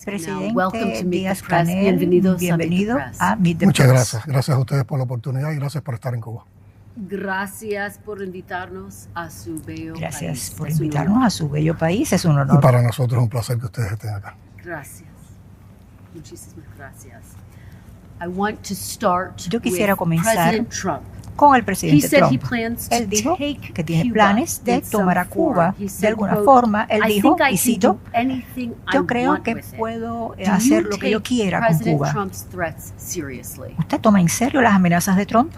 Presidente Díaz-Canel, bienvenido a Meet the Press. Muchas gracias. Gracias a ustedes por la oportunidad y gracias por estar en Cuba. Gracias por invitarnos a su bello país. Gracias por invitarnos a su bello país. Es un honor. Y para nosotros es un placer que ustedes estén acá. Gracias. Muchísimas gracias. I want to start Yo quisiera comenzar President Trump. Con el presidente Trump. Él dijo que tiene planes de tomar a Cuba de alguna forma. Él dijo, y cito, yo creo que puedo hacer lo que yo quiera con Cuba. ¿Usted toma en serio las amenazas de Trump?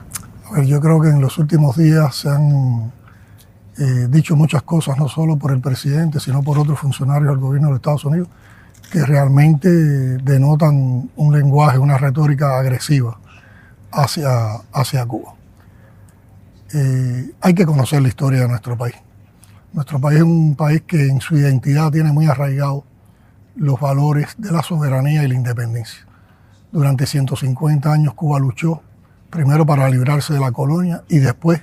A ver, yo creo que en los últimos días se han dicho muchas cosas, no solo por el presidente, sino por otros funcionarios del gobierno de Estados Unidos, que realmente denotan un lenguaje, una retórica agresiva hacia Cuba. Hay que conocer la historia de nuestro país. Nuestro país es un país que en su identidad tiene muy arraigados los valores de la soberanía y la independencia. Durante 150 años Cuba luchó primero para librarse de la colonia y después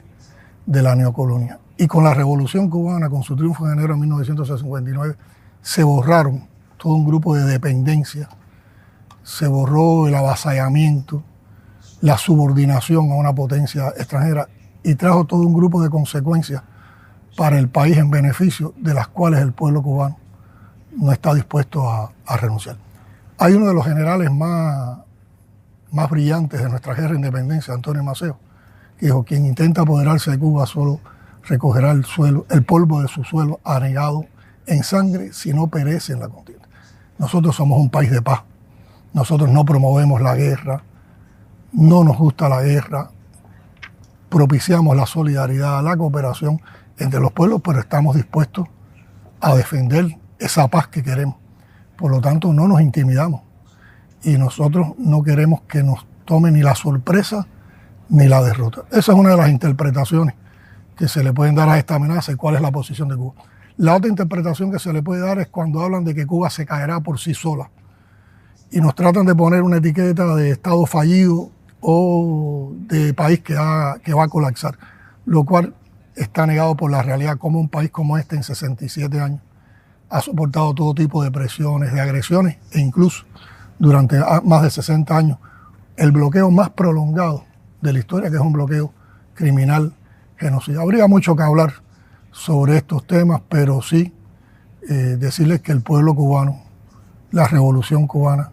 de la neocolonia. Y con la Revolución Cubana, con su triunfo en enero de 1959, se borraron todo un grupo de dependencias, se borró el avasallamiento, la subordinación a una potencia extranjera y trajo todo un grupo de consecuencias para el país en beneficio de las cuales el pueblo cubano no está dispuesto a renunciar. Hay uno de los generales más brillantes de nuestra guerra de independencia, Antonio Maceo, que dijo: quien intenta apoderarse de Cuba solo recogerá el polvo de su suelo anegado en sangre si no perece en la contienda. Nosotros somos un país de paz. Nosotros no promovemos la guerra, no nos gusta la guerra, propiciamos la solidaridad, la cooperación entre los pueblos, pero estamos dispuestos a defender esa paz que queremos. Por lo tanto, no nos intimidamos y nosotros no queremos que nos tome ni la sorpresa ni la derrota. Esa es una de las interpretaciones que se le pueden dar a esta amenaza y cuál es la posición de Cuba. La otra interpretación que se le puede dar es cuando hablan de que Cuba se caerá por sí sola y nos tratan de poner una etiqueta de Estado fallido o de país que va a colapsar, lo cual está negado por la realidad. Como un país como este en 67 años ha soportado todo tipo de presiones, de agresiones e incluso durante más de 60 años el bloqueo más prolongado de la historia, que es un bloqueo criminal genocida. Habría mucho que hablar sobre estos temas, pero sí decirles que el pueblo cubano, la revolución cubana,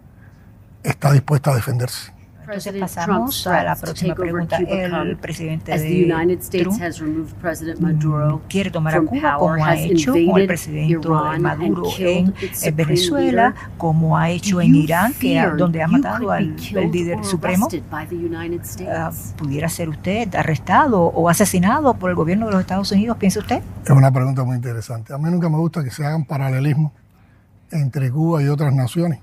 está dispuesta a defenderse. Entonces pasamos a la próxima pregunta. El presidente de Trump quiere tomar a Cuba, como ha hecho con el presidente Maduro en Venezuela, como ha hecho en Irán, donde ha matado al líder supremo. ¿Pudiera ser usted arrestado o asesinado por el gobierno de los Estados Unidos, piensa usted? Es una pregunta muy interesante. A mí nunca me gusta que se hagan paralelismos entre Cuba y otras naciones,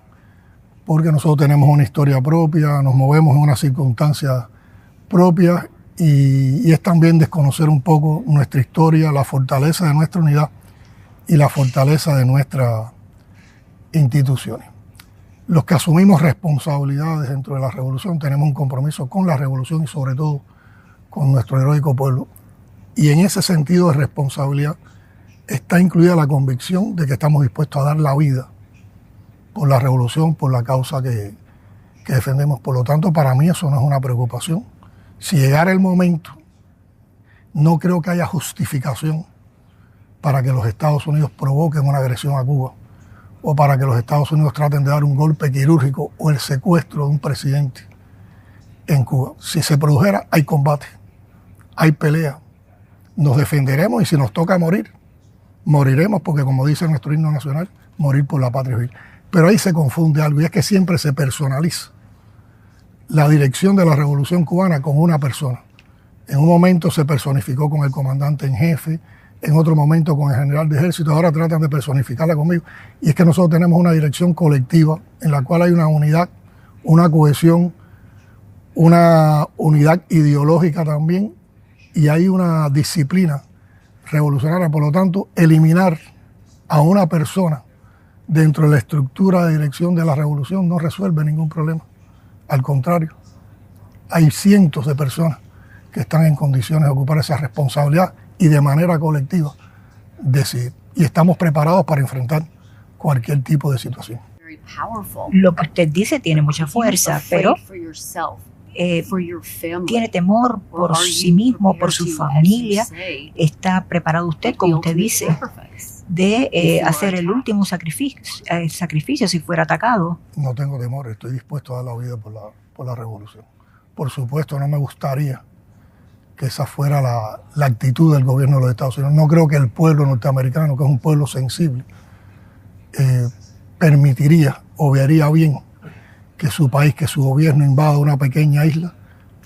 porque nosotros tenemos una historia propia, nos movemos en unas circunstancias propias y es también desconocer un poco nuestra historia, la fortaleza de nuestra unidad y la fortaleza de nuestras instituciones. Los que asumimos responsabilidades dentro de la revolución tenemos un compromiso con la revolución y sobre todo con nuestro heroico pueblo. Y en ese sentido de responsabilidad está incluida la convicción de que estamos dispuestos a dar la vida por la revolución, por la causa que defendemos. Por lo tanto, para mí eso no es una preocupación. Si llegara el momento, no creo que haya justificación para que los Estados Unidos provoquen una agresión a Cuba o para que los Estados Unidos traten de dar un golpe quirúrgico o el secuestro de un presidente en Cuba. Si se produjera, hay combate, hay pelea, nos defenderemos y si nos toca morir, moriremos porque, como dice nuestro himno nacional, morir por la patria vivir. Pero ahí se confunde algo y es que siempre se personaliza la dirección de la revolución cubana con una persona. En un momento se personificó con el comandante en jefe, en otro momento con el general de ejército, ahora tratan de personificarla conmigo. Y es que nosotros tenemos una dirección colectiva en la cual hay una unidad, una cohesión, una unidad ideológica también y hay una disciplina revolucionaria. Por lo tanto, eliminar a una persona dentro de la estructura de dirección de la revolución no resuelve ningún problema. Al contrario, hay cientos de personas que están en condiciones de ocupar esa responsabilidad y de manera colectiva decidir. Y estamos preparados para enfrentar cualquier tipo de situación. lo que usted dice tiene mucha fuerza, pero tiene temor por sí mismo, por su familia. ¿Está preparado usted, como usted dice, de hacer el último sacrificio si fuera atacado? No tengo temor, estoy dispuesto a dar la vida por la revolución. Por supuesto, no me gustaría que esa fuera la actitud del gobierno de los Estados Unidos. No creo que el pueblo norteamericano, que es un pueblo sensible, permitiría o vería bien que su país, que su gobierno invada una pequeña isla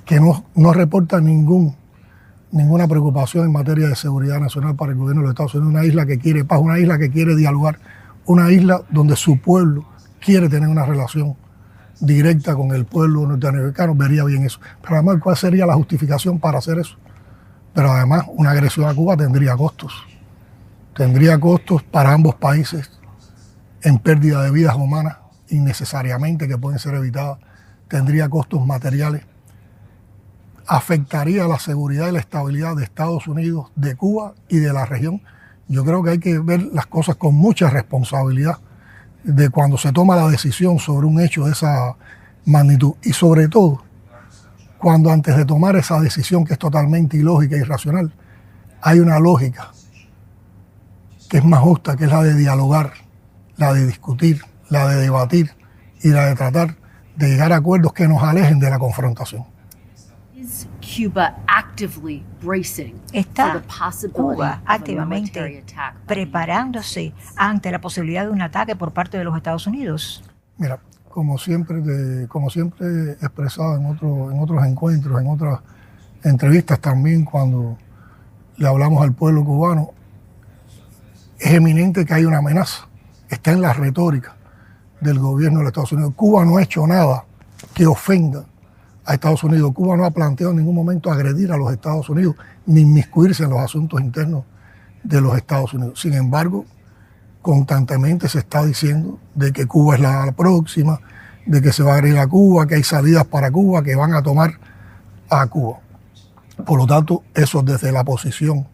que no reporta ninguna preocupación en materia de seguridad nacional para el gobierno de los Estados Unidos. Una isla que quiere paz, una isla que quiere dialogar, una isla donde su pueblo quiere tener una relación directa con el pueblo norteamericano, vería bien eso. Pero además, ¿cuál sería la justificación para hacer eso? Pero además, una agresión a Cuba tendría costos. Tendría costos para ambos países en pérdida de vidas humanas innecesariamente que pueden ser evitadas. Tendría costos materiales. Afectaría la seguridad y la estabilidad de Estados Unidos, de Cuba y de la región. Yo creo que hay que ver las cosas con mucha responsabilidad de cuando se toma la decisión sobre un hecho de esa magnitud, y sobre todo cuando antes de tomar esa decisión, que es totalmente ilógica e irracional, hay una lógica que es más justa, que es la de dialogar, la de discutir, la de debatir y la de tratar de llegar a acuerdos que nos alejen de la confrontación. ¿Está Cuba activamente preparándose ante la posibilidad de un ataque por parte de los Estados Unidos? Mira, como siempre he expresado en otros encuentros, en otras entrevistas también, cuando le hablamos al pueblo cubano, es eminente que hay una amenaza. Está en la retórica del gobierno de los Estados Unidos. Cuba no ha hecho nada que ofenda a Estados Unidos. Cuba no ha planteado en ningún momento agredir a los Estados Unidos ni inmiscuirse en los asuntos internos de los Estados Unidos. Sin embargo, constantemente se está diciendo de que Cuba es la próxima, de que se va a agredir a Cuba, que hay salidas para Cuba, que van a tomar a Cuba. Por lo tanto, eso desde la posición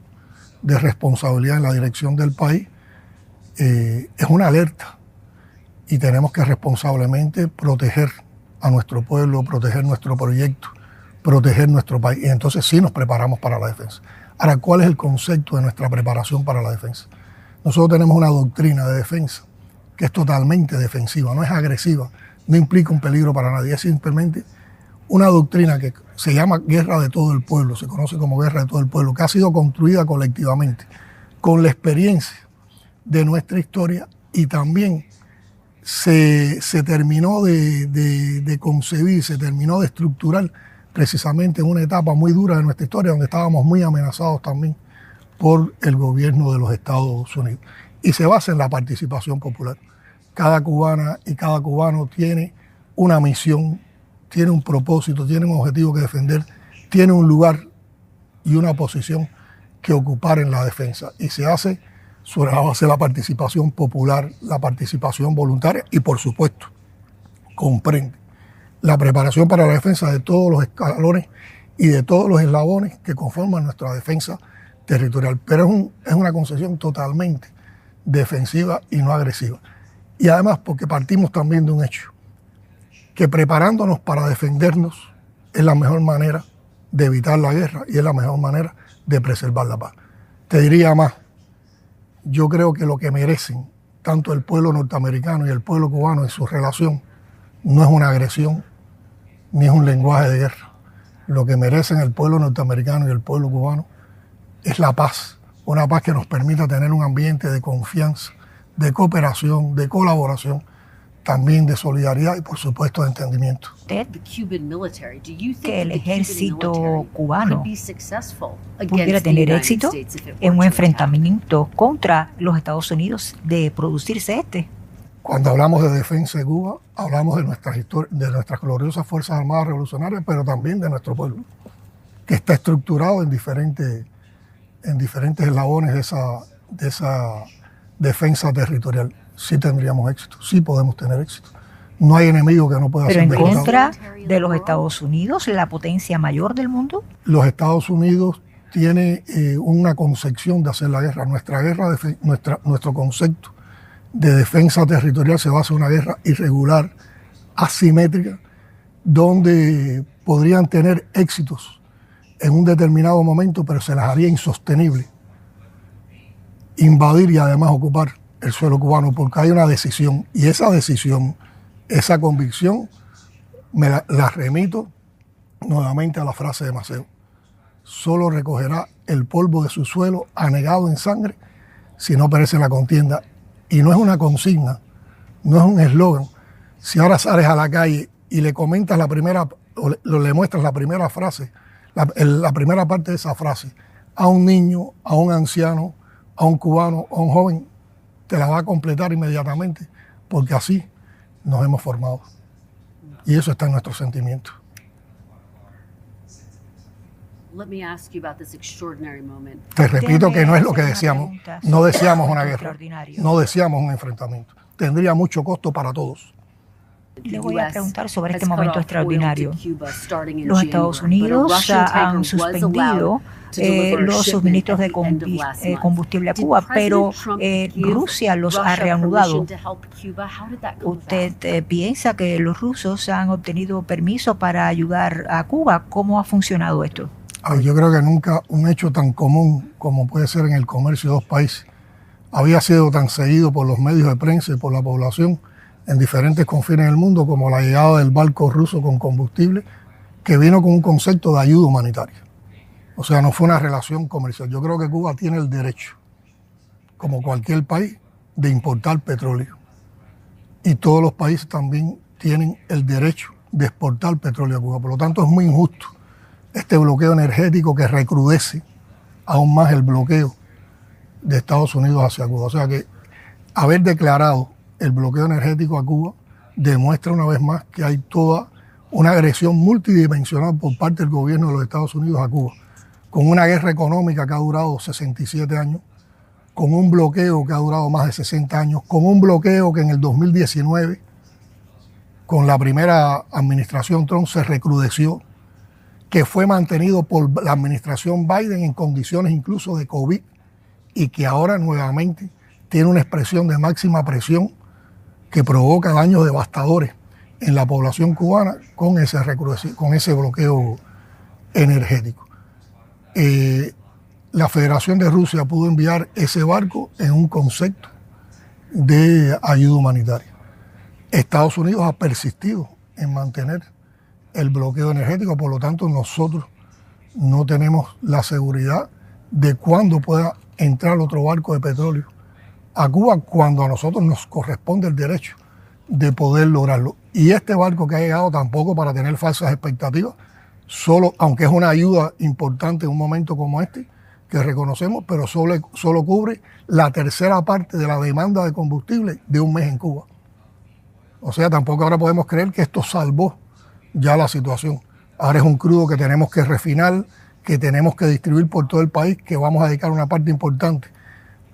de responsabilidad en la dirección del país es una alerta, y tenemos que responsablemente proteger a nuestro pueblo, proteger nuestro proyecto, proteger nuestro país. Y entonces sí nos preparamos para la defensa. Ahora, ¿cuál es el concepto de nuestra preparación para la defensa? Nosotros tenemos una doctrina de defensa que es totalmente defensiva, no es agresiva, no implica un peligro para nadie, es simplemente una doctrina que se llama guerra de todo el pueblo, se conoce como guerra de todo el pueblo, que ha sido construida colectivamente con la experiencia de nuestra historia, y también se terminó de concebir, se terminó de estructurar precisamente en una etapa muy dura de nuestra historia, donde estábamos muy amenazados también por el gobierno de los Estados Unidos. Y se basa en la participación popular. Cada cubana y cada cubano tiene una misión, tiene un propósito, tiene un objetivo que defender, tiene un lugar y una posición que ocupar en la defensa. Y se hace sobre la base de la participación popular, la participación voluntaria, y por supuesto comprende la preparación para la defensa de todos los escalones y de todos los eslabones que conforman nuestra defensa territorial. Pero es una concepción totalmente defensiva y no agresiva. Y además porque partimos también de un hecho, que preparándonos para defendernos es la mejor manera de evitar la guerra y es la mejor manera de preservar la paz. Te diría más, yo creo que lo que merecen tanto el pueblo norteamericano y el pueblo cubano en su relación no es una agresión ni es un lenguaje de guerra. Lo que merecen el pueblo norteamericano y el pueblo cubano es la paz, una paz que nos permita tener un ambiente de confianza, de cooperación, de colaboración, también de solidaridad y por supuesto de entendimiento. Que el ejército cubano pudiera tener éxito en un enfrentamiento contra los Estados Unidos de producirse este. Cuando hablamos de defensa de Cuba, hablamos de nuestras gloriosas Fuerzas Armadas Revolucionarias, pero también de nuestro pueblo, que está estructurado en diferentes eslabones de esa defensa territorial. Sí tendríamos éxito, sí podemos tener éxito. No hay enemigo que no pueda ser derrotado. ¿Pero en contra de los Estados Unidos, la potencia mayor del mundo? Los Estados Unidos tiene una concepción de hacer la guerra. Nuestra guerra, nuestro concepto de defensa territorial se basa en una guerra irregular, asimétrica, donde podrían tener éxitos en un determinado momento, pero se las haría insostenible invadir y además ocupar el suelo cubano, porque hay una decisión, y esa decisión, esa convicción, la remito nuevamente a la frase de Maceo: solo recogerá el polvo de su suelo anegado en sangre si no perece en la contienda. Y no es una consigna, no es un eslogan. Si ahora sales a la calle y le comentas la primera, o le muestras la primera frase, la primera parte de esa frase, a un niño, a un anciano, a un cubano, a un joven, te la va a completar inmediatamente, porque así nos hemos formado. Y eso está en nuestros sentimientos. Te repito que no es lo que deseamos. No deseamos una guerra, no deseamos un enfrentamiento. Tendría mucho costo para todos. Le voy a preguntar sobre este momento extraordinario. Los Estados Unidos han suspendido los suministros de combustible a Cuba, pero Rusia los ha reanudado. ¿Usted piensa que los rusos han obtenido permiso para ayudar a Cuba? ¿Cómo ha funcionado esto? Yo creo que nunca un hecho tan común como puede ser en el comercio de dos países había sido tan seguido por los medios de prensa y por la población en diferentes confines del mundo como la llegada del barco ruso con combustible, que vino con un concepto de ayuda humanitaria. O sea, no fue una relación comercial. Yo creo que Cuba tiene el derecho, como cualquier país, de importar petróleo. Y todos los países también tienen el derecho de exportar petróleo a Cuba. Por lo tanto, es muy injusto este bloqueo energético que recrudece aún más el bloqueo de Estados Unidos hacia Cuba. O sea que haber declarado el bloqueo energético a Cuba demuestra una vez más que hay toda una agresión multidimensional por parte del gobierno de los Estados Unidos a Cuba, con una guerra económica que ha durado 67 años, con un bloqueo que ha durado más de 60 años, con un bloqueo que en el 2019, con la primera administración Trump, se recrudeció, que fue mantenido por la administración Biden en condiciones incluso de COVID y que ahora nuevamente tiene una expresión de máxima presión que provoca daños devastadores en la población cubana con ese bloqueo energético. La Federación de Rusia pudo enviar ese barco en un concepto de ayuda humanitaria. Estados Unidos ha persistido en mantener el bloqueo energético, por lo tanto nosotros no tenemos la seguridad de cuándo pueda entrar otro barco de petróleo a Cuba, cuando a nosotros nos corresponde el derecho de poder lograrlo. Y este barco que ha llegado, tampoco para tener falsas expectativas, solo, aunque es una ayuda importante en un momento como este, que reconocemos, pero solo cubre la tercera parte de la demanda de combustible de un mes en Cuba. O sea, tampoco ahora podemos creer que esto salvó ya la situación. Ahora es un crudo que tenemos que refinar, que tenemos que distribuir por todo el país, que vamos a dedicar una parte importante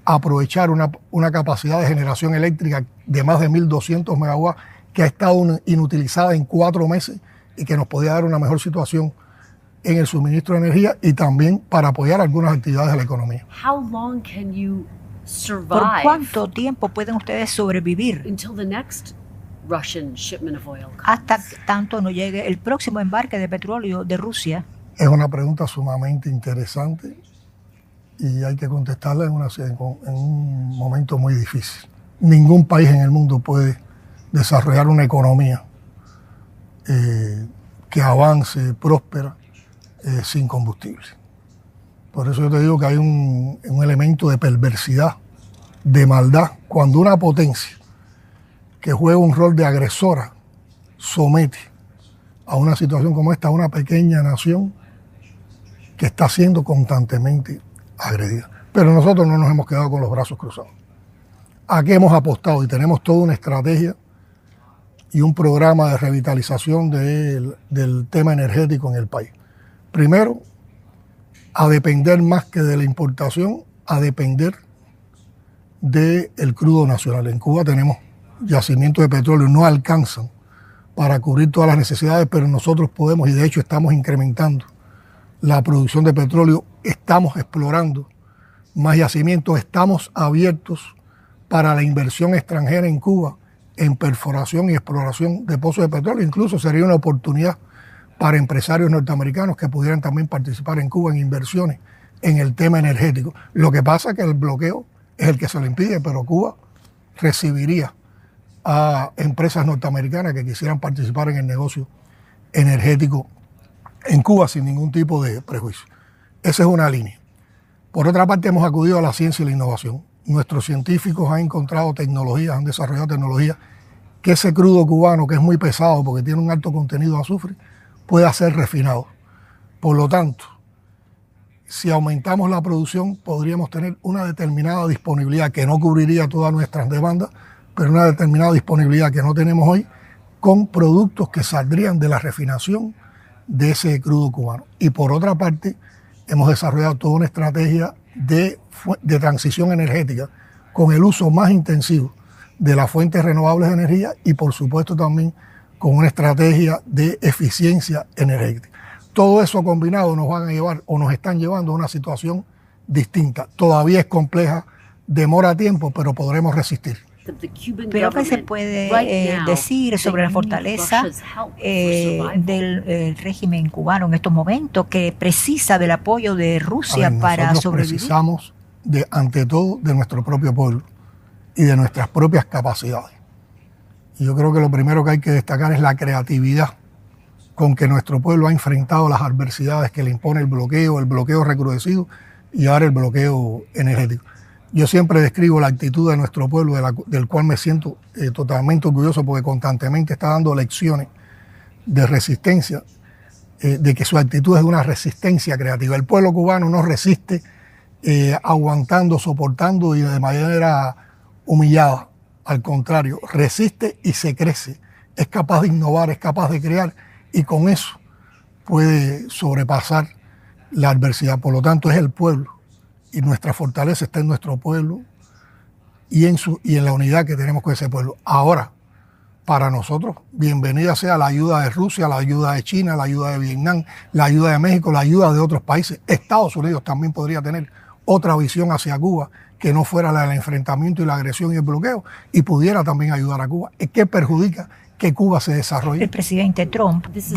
a aprovechar una capacidad de generación eléctrica de más de 1.200 megawatts que ha estado inutilizada en 4 meses y que nos podía dar una mejor situación en el suministro de energía y también para apoyar algunas actividades de la economía. ¿Por cuánto tiempo pueden ustedes sobrevivir hasta tanto no llegue el próximo embarque de petróleo de Rusia? Es una pregunta sumamente interesante y hay que contestarla en un momento muy difícil. Ningún país en el mundo puede desarrollar una economía que avance, próspera, sin combustible. Por eso yo te digo que hay un elemento de perversidad, de maldad, cuando una potencia que juega un rol de agresora somete a una situación como esta a una pequeña nación que está siendo constantemente agredida. Pero nosotros no nos hemos quedado con los brazos cruzados. Aquí hemos apostado y tenemos toda una estrategia y un programa de revitalización del tema energético en el país. Primero, a depender más que de la importación, a depender del crudo nacional. En Cuba tenemos yacimientos de petróleo, no alcanzan para cubrir todas las necesidades, pero nosotros podemos, y de hecho estamos incrementando la producción de petróleo, estamos explorando más yacimientos, estamos abiertos para la inversión extranjera en Cuba en perforación y exploración de pozos de petróleo. Incluso sería una oportunidad para empresarios norteamericanos que pudieran también participar en Cuba en inversiones en el tema energético. Lo que pasa es que el bloqueo es el que se lo impide, pero Cuba recibiría a empresas norteamericanas que quisieran participar en el negocio energético en Cuba sin ningún tipo de prejuicio. Esa es una línea. Por otra parte, hemos acudido a la ciencia y la innovación. Nuestros científicos han encontrado tecnologías, han desarrollado tecnologías que ese crudo cubano, que es muy pesado porque tiene un alto contenido de azufre, pueda ser refinado. Por lo tanto, si aumentamos la producción, podríamos tener una determinada disponibilidad que no cubriría todas nuestras demandas, pero una determinada disponibilidad que no tenemos hoy con productos que saldrían de la refinación de ese crudo cubano. Y por otra parte, hemos desarrollado toda una estrategia de transición energética con el uso más intensivo de las fuentes renovables de energía y por supuesto también con una estrategia de eficiencia energética. Todo eso combinado nos van a llevar o nos están llevando a una situación distinta. Todavía es compleja, demora tiempo, pero podremos resistir. Pero ¿qué se puede decir sobre la fortaleza del régimen cubano en estos momentos que precisa del apoyo de Rusia para sobrevivir? Precisamos ante todo de nuestro propio pueblo y de nuestras propias capacidades. Y yo creo que lo primero que hay que destacar es la creatividad con que nuestro pueblo ha enfrentado las adversidades que le impone el bloqueo recrudecido y ahora el bloqueo energético. Yo siempre describo la actitud de nuestro pueblo, del cual me siento totalmente orgulloso porque constantemente está dando lecciones de resistencia, de que su actitud es de una resistencia creativa. El pueblo cubano no resiste aguantando, soportando y de manera humillada. Al contrario, resiste y se crece. Es capaz de innovar, es capaz de crear y con eso puede sobrepasar la adversidad. Por lo tanto, es el pueblo. Y nuestra fortaleza está en nuestro pueblo y en la unidad que tenemos con ese pueblo. Ahora, para nosotros, bienvenida sea la ayuda de Rusia, la ayuda de China, la ayuda de Vietnam, la ayuda de México, la ayuda de otros países. Estados Unidos también podría tener otra visión hacia Cuba que no fuera la del enfrentamiento y la agresión y el bloqueo y pudiera también ayudar a Cuba. ¿Qué perjudica que Cuba se desarrolle? El presidente Trump dice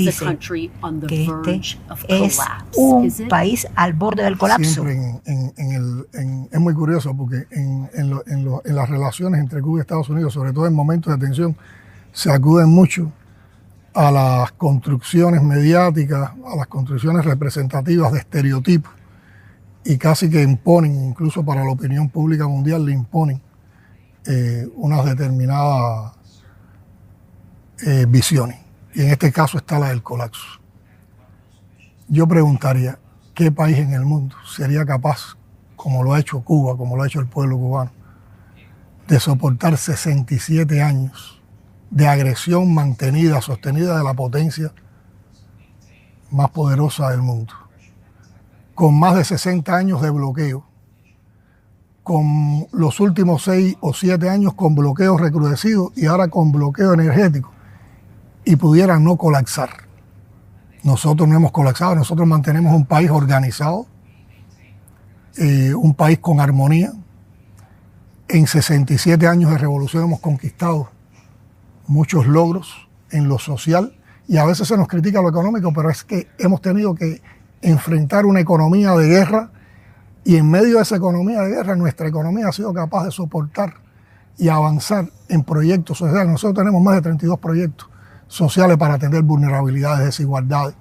que este es un país al borde del colapso. Siempre es muy curioso porque en las relaciones entre Cuba y Estados Unidos, sobre todo en momentos de tensión, se acuden mucho a las construcciones mediáticas, a las construcciones representativas de estereotipos y casi que imponen, incluso para la opinión pública mundial, le imponen unas determinadas visiones. Y en este caso está la del colapso. Yo preguntaría, ¿qué país en el mundo sería capaz, como lo ha hecho Cuba, como lo ha hecho el pueblo cubano, de soportar 67 años de agresión mantenida, sostenida de la potencia más poderosa del mundo? Con más de 60 años de bloqueo, con los últimos 6 o 7 años con bloqueo recrudecido y ahora con bloqueo energético, y pudieran no colapsar. Nosotros no hemos colapsado, nosotros mantenemos un país organizado, un país con armonía. En 67 años de revolución hemos conquistado muchos logros en lo social y a veces se nos critica lo económico, pero es que hemos tenido que enfrentar una economía de guerra y en medio de esa economía de guerra nuestra economía ha sido capaz de soportar y avanzar en proyectos sociales. Nosotros tenemos más de 32 proyectos sociales para atender vulnerabilidades, desigualdades.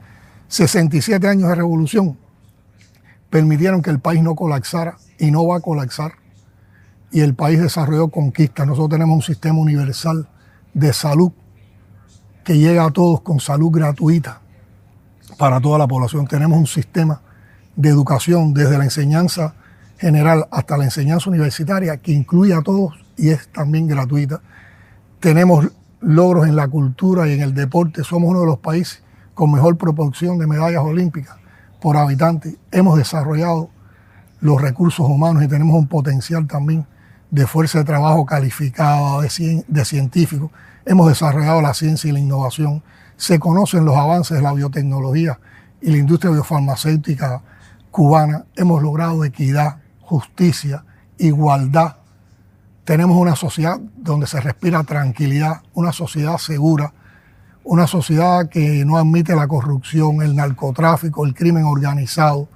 67 años de revolución permitieron que el país no colapsara y no va a colapsar y el país desarrolló conquistas. Nosotros tenemos un sistema universal de salud que llega a todos con salud gratuita para toda la población. Tenemos un sistema de educación desde la enseñanza general hasta la enseñanza universitaria que incluye a todos y es también gratuita. Tenemos logros en la cultura y en el deporte. Somos uno de los países con mejor proporción de medallas olímpicas por habitante. Hemos desarrollado los recursos humanos y tenemos un potencial también de fuerza de trabajo calificada, de científicos. Hemos desarrollado la ciencia y la innovación. Se conocen los avances de la biotecnología y la industria biofarmacéutica cubana. Hemos logrado equidad, justicia, igualdad. Tenemos una sociedad donde se respira tranquilidad, una sociedad segura, una sociedad que no admite la corrupción, el narcotráfico, el crimen organizado,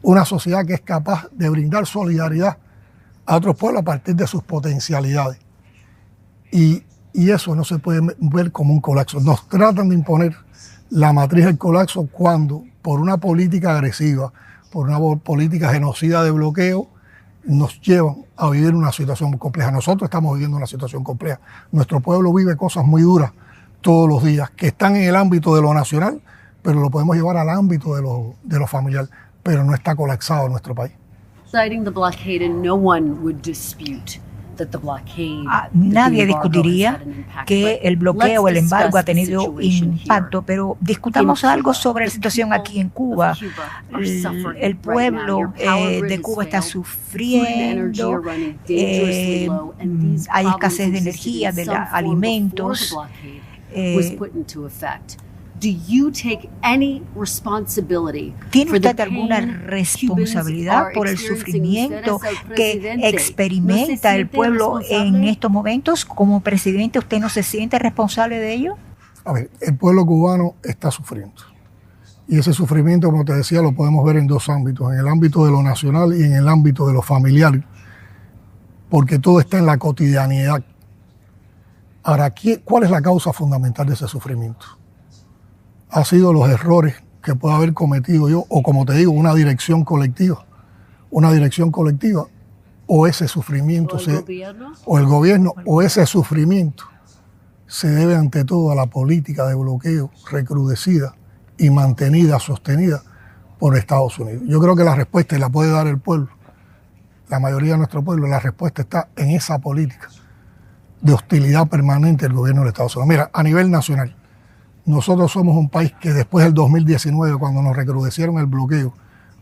una sociedad que es capaz de brindar solidaridad a otros pueblos a partir de sus potencialidades. Y eso no se puede ver como un colapso. Nos tratan de imponer la matriz del colapso cuando, por una política agresiva, por una política genocida de bloqueo, nos llevan a vivir una situación muy compleja. Nosotros estamos viviendo una situación compleja. Nuestro pueblo vive cosas muy duras todos los días, que están en el ámbito de lo nacional, pero lo podemos llevar al ámbito de lo familiar, pero no está colapsado en nuestro país. Nadie discutiría que el bloqueo o el embargo ha tenido impacto, pero discutamos algo sobre la situación aquí en Cuba. El pueblo de Cuba está sufriendo, hay escasez de energía, de alimentos. ¿Tiene usted alguna responsabilidad por el sufrimiento que experimenta el pueblo en estos momentos? Como presidente, ¿usted no se siente responsable de ello? A ver, el pueblo cubano está sufriendo. Y ese sufrimiento, como te decía, lo podemos ver en dos ámbitos, en el ámbito de lo nacional y en el ámbito de lo familiar, porque todo está en la cotidianidad. Ahora, ¿cuál es la causa fundamental de ese sufrimiento? Ha sido los errores que puedo haber cometido yo, o como te digo, una dirección colectiva, o ese sufrimiento, o el gobierno, o ese sufrimiento se debe ante todo a la política de bloqueo recrudecida y mantenida, sostenida por Estados Unidos. Yo creo que la respuesta, y la puede dar el pueblo, la mayoría de nuestro pueblo, la respuesta está en esa política de hostilidad permanente del gobierno de Estados Unidos. Mira, a nivel nacional, nosotros somos un país que después del 2019, cuando nos recrudecieron el bloqueo,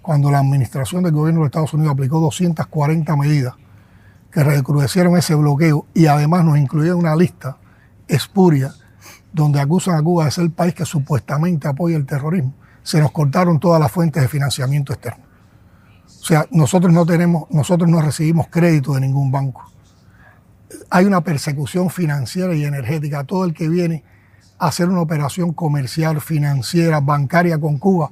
cuando la administración del gobierno de Estados Unidos aplicó 240 medidas que recrudecieron ese bloqueo y además nos incluyeron una lista espuria donde acusan a Cuba de ser el país que supuestamente apoya el terrorismo, se nos cortaron todas las fuentes de financiamiento externo. O sea, nosotros no recibimos crédito de ningún banco. Hay una persecución financiera y energética. Todo el que viene a hacer una operación comercial, financiera, bancaria con Cuba,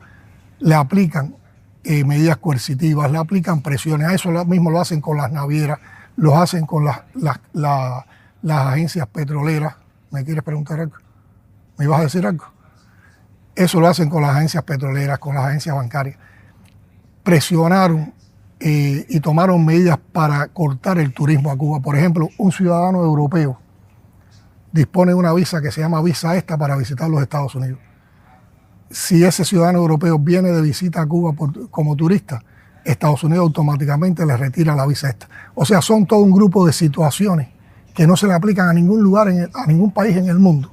le aplican medidas coercitivas, le aplican presiones. A eso mismo lo hacen con las navieras, lo hacen con las agencias petroleras. ¿Me quieres preguntar algo? ¿Me ibas a decir algo? Eso lo hacen con las agencias petroleras, con las agencias bancarias. Presionaron y tomaron medidas para cortar el turismo a Cuba. Por ejemplo, un ciudadano europeo dispone de una visa que se llama visa esta para visitar los Estados Unidos. Si ese ciudadano europeo viene de visita a Cuba como turista, Estados Unidos automáticamente le retira la visa esta. O sea, son todo un grupo de situaciones que no se le aplican a ningún lugar, a ningún país en el mundo.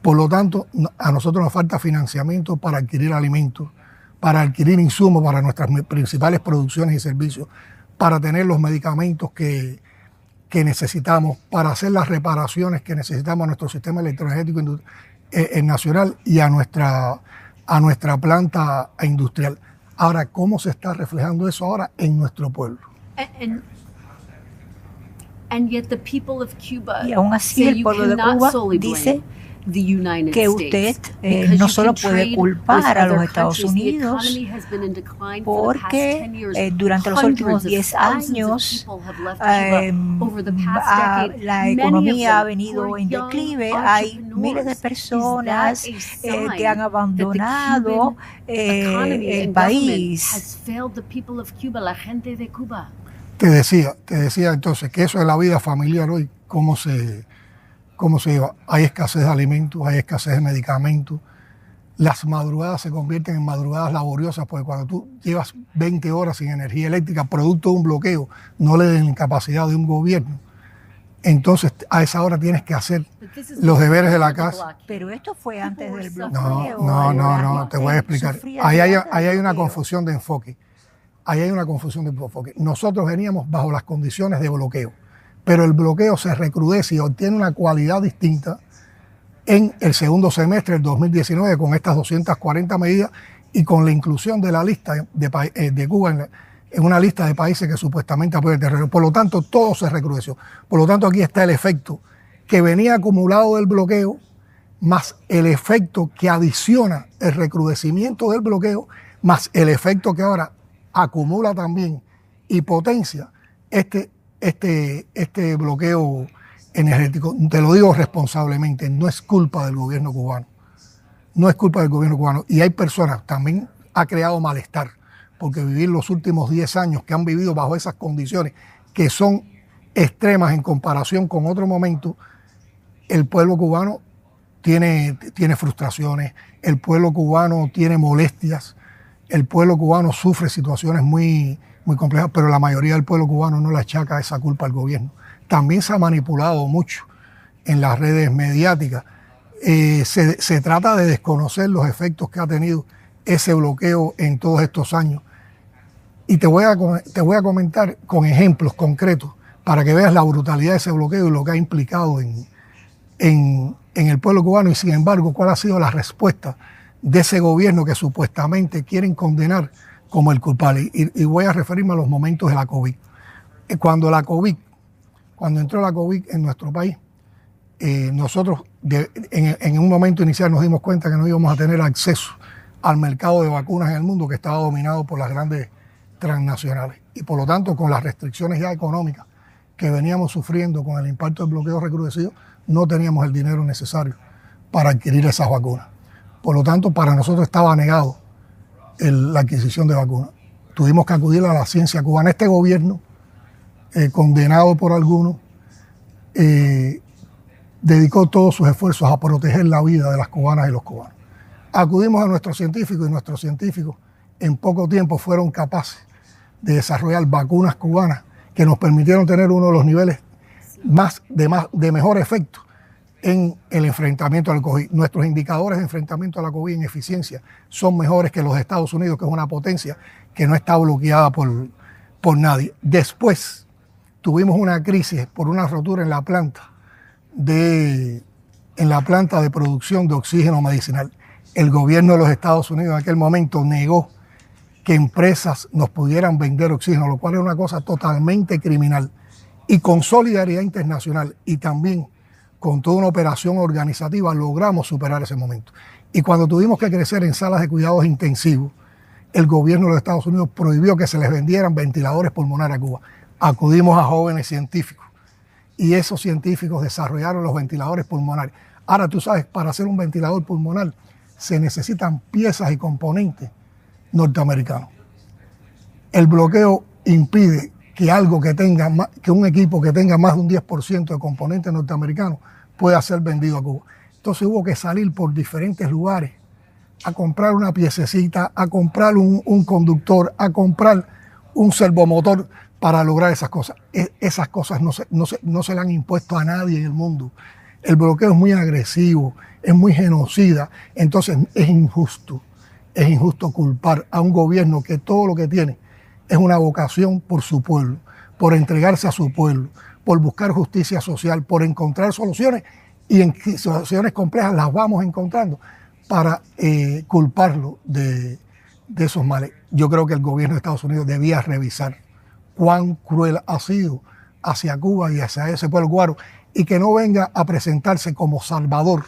Por lo tanto, a nosotros nos falta financiamiento para adquirir alimentos, para adquirir insumos para nuestras principales producciones y servicios, para tener los medicamentos que necesitamos, para hacer las reparaciones que necesitamos a nuestro sistema electroenergético nacional y a nuestra planta industrial. Ahora, ¿cómo se está reflejando eso ahora en nuestro pueblo? Y aún así el pueblo de Cuba dice que usted no solo puede culpar a los Estados Unidos porque durante los últimos 10 años la economía ha venido en declive. Hay miles de personas que han abandonado el país. Te decía entonces que eso es la vida familiar hoy, cómo se lleva. Hay escasez de alimentos, hay escasez de medicamentos. Las madrugadas se convierten en madrugadas laboriosas porque cuando tú llevas 20 horas sin energía eléctrica, producto de un bloqueo, no le den capacidad de un gobierno. Entonces a esa hora tienes que hacer los deberes de la casa. Pero esto fue antes del bloqueo. No, te voy a explicar. Ahí hay una confusión de enfoque. Nosotros veníamos bajo las condiciones de bloqueo, pero el bloqueo se recrudece y obtiene una cualidad distinta en el segundo semestre del 2019 con estas 240 medidas y con la inclusión de la lista de Cuba en una lista de países que supuestamente apoyan el terrorismo. Por lo tanto, todo se recrudeció. Por lo tanto, aquí está el efecto que venía acumulado del bloqueo, más el efecto que adiciona el recrudecimiento del bloqueo, más el efecto que ahora acumula también y potencia este bloqueo energético. Te lo digo responsablemente, no es culpa del gobierno cubano. No es culpa del gobierno cubano. Y hay personas, también ha creado malestar, porque vivir los últimos 10 años que han vivido bajo esas condiciones que son extremas en comparación con otro momento, el pueblo cubano tiene frustraciones, el pueblo cubano tiene molestias, el pueblo cubano sufre situaciones muy complejas, pero la mayoría del pueblo cubano no le achaca esa culpa al gobierno. También se ha manipulado mucho en las redes mediáticas. Se trata de desconocer los efectos que ha tenido ese bloqueo en todos estos años. Y te voy a comentar con ejemplos concretos para que veas la brutalidad de ese bloqueo y lo que ha implicado en el pueblo cubano. Y sin embargo, ¿cuál ha sido la respuesta de ese gobierno que supuestamente quieren condenar como el culpable? Y voy a referirme a los momentos de la COVID. Cuando entró la COVID en nuestro país, nosotros en un momento inicial nos dimos cuenta que no íbamos a tener acceso al mercado de vacunas en el mundo, que estaba dominado por las grandes transnacionales. Y por lo tanto, con las restricciones ya económicas que veníamos sufriendo con el impacto del bloqueo recrudecido, no teníamos el dinero necesario para adquirir esas vacunas. Por lo tanto, para nosotros estaba negado la adquisición de vacunas. Tuvimos que acudir a la ciencia cubana. Este gobierno, condenado por algunos, dedicó todos sus esfuerzos a proteger la vida de las cubanas y los cubanos. Acudimos a nuestros científicos y nuestros científicos en poco tiempo fueron capaces de desarrollar vacunas cubanas que nos permitieron tener uno de los niveles de mejor efecto en el enfrentamiento al COVID. Nuestros indicadores de enfrentamiento a la COVID en eficiencia son mejores que los de Estados Unidos, que es una potencia que no está bloqueada por nadie. Después tuvimos una crisis por una rotura en la planta de producción de oxígeno medicinal. El gobierno de los Estados Unidos en aquel momento negó que empresas nos pudieran vender oxígeno, lo cual era una cosa totalmente criminal. Y con solidaridad internacional y también con toda una operación organizativa logramos superar ese momento. Y cuando tuvimos que crecer en salas de cuidados intensivos, el gobierno de los Estados Unidos prohibió que se les vendieran ventiladores pulmonares a Cuba. Acudimos a jóvenes científicos y esos científicos desarrollaron los ventiladores pulmonares. Ahora tú sabes, para hacer un ventilador pulmonar se necesitan piezas y componentes norteamericanos. El bloqueo impide que un equipo que tenga más de un 10% de componentes norteamericanos pueda ser vendido a Cuba. Entonces hubo que salir por diferentes lugares a comprar una piececita, a comprar un conductor, a comprar un servomotor para lograr esas cosas. Esas cosas no se le han impuesto a nadie en el mundo. El bloqueo es muy agresivo, es muy genocida, entonces es injusto culpar a un gobierno que todo lo que tiene es una vocación por su pueblo, por entregarse a su pueblo, por buscar justicia social, por encontrar soluciones, y en situaciones complejas las vamos encontrando, para culparlo de esos males. Yo creo que el gobierno de Estados Unidos debía revisar cuán cruel ha sido hacia Cuba y hacia ese pueblo cubano, y que no venga a presentarse como salvador